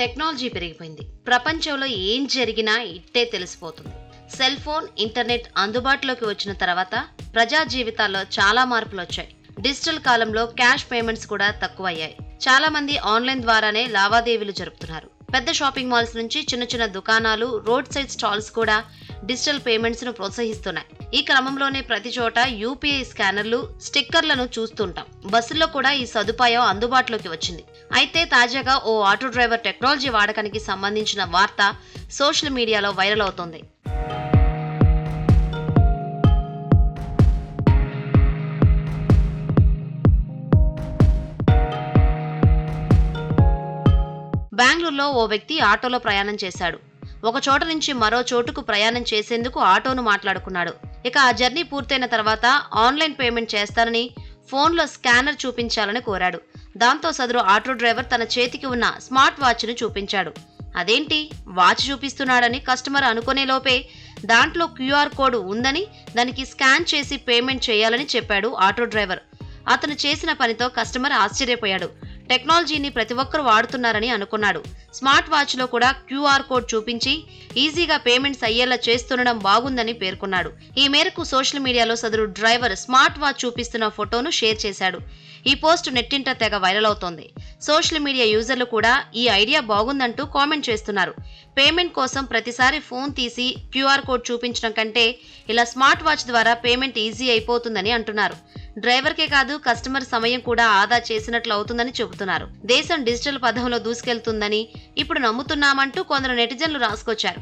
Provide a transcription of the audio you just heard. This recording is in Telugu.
టెక్నాలజీ పెరిగిపోయింది. ప్రపంచంలో ఏం జరిగినా ఇట్టే తెలిసిపోతుంది. సెల్ ఫోన్, ఇంటర్నెట్ అందుబాటులోకి వచ్చిన తర్వాత ప్రజా జీవితాల్లో చాలా మార్పులు వచ్చాయి. డిజిటల్ కాలంలో క్యాష్ పేమెంట్స్ కూడా తక్కువయ్యాయి. చాలా మంది ఆన్లైన్ ద్వారానే లావాదేవీలు జరుపుతున్నారు. పెద్ద షాపింగ్ మాల్స్ నుంచి చిన్న చిన్న దుకాణాలు, రోడ్ సైడ్ స్టాల్స్ కూడా డిజిటల్ పేమెంట్స్ ను ప్రోత్సహిస్తున్నాయి. ఈ క్రమంలోనే ప్రతి చోట యూపీఐ స్కానర్లు, స్టిక్కర్లను చూస్తుంటాం. బస్సుల్లో కూడా ఈ సదుపాయం అందుబాటులోకి వచ్చింది. అయితే తాజాగా ఓ ఆటో డ్రైవర్ టెక్నాలజీ వాడకానికి సంబంధించిన వార్త సోషల్ మీడియాలో వైరల్ అవుతోంది. బెంగళూరులో ఓ వ్యక్తి ఆటోలో ప్రయాణం చేశాడు. ఒక చోట నుంచి మరో చోటుకు ప్రయాణం చేసేందుకు ఆటోను మాట్లాడుకున్నాడు. ఇక ఆ జర్నీ పూర్తయిన తర్వాత ఆన్లైన్ పేమెంట్ చేస్తానని ఫోన్లో స్కానర్ చూపించాలని కోరాడు. దాంతో సదరు ఆటో డ్రైవర్ తన చేతికి ఉన్న స్మార్ట్ వాచ్ను చూపించాడు. అదేంటి వాచ్ చూపిస్తున్నాడని కస్టమర్ అనుకునే లోపే దాంట్లో క్యూఆర్ కోడ్ ఉందని, దానికి స్కాన్ చేసి పేమెంట్ చేయాలని చెప్పాడు ఆటో డ్రైవర్. అతను చేసిన పనితో కస్టమర్ ఆశ్చర్యపోయాడు. టెక్నాలజీని ప్రతి ఒక్కరూ వాడుతున్నారని అనుకున్నాడు. స్మార్ట్ వాచ్ లో కూడా క్యూఆర్ కోడ్ చూపించి ఈజీగా పేమెంట్స్ అయ్యేలా చేస్తుండడం బాగుందని పేర్కొన్నాడు. ఈ మేరకు సోషల్ మీడియాలో సదరు డ్రైవర్ స్మార్ట్ వాచ్ చూపిస్తున్న ఫోటోను షేర్ చేశాడు. ఈ పోస్ట్ నెట్టింట తెగ వైరల్ అవుతోంది. సోషల్ మీడియా యూజర్లు కూడా ఈ ఐడియా బాగుందంటూ కామెంట్ చేస్తున్నారు. పేమెంట్ కోసం ప్రతిసారి ఫోన్ తీసి క్యూఆర్ కోడ్ చూపించడం కంటే ఇలా స్మార్ట్ వాచ్ ద్వారా పేమెంట్ ఈజీ అయిపోతుందని అంటున్నారు. డ్రైవర్కే కాదు, కస్టమర్ సమయం కూడా ఆదా చేసినట్లు అవుతుందని చెబుతున్నారు. దేశం డిజిటల్ పథంలో దూసుకెళ్తుందని ఇప్పుడు నమ్ముతున్నామంటూ కొందరు నెటిజన్లు రాసుకొచ్చారు.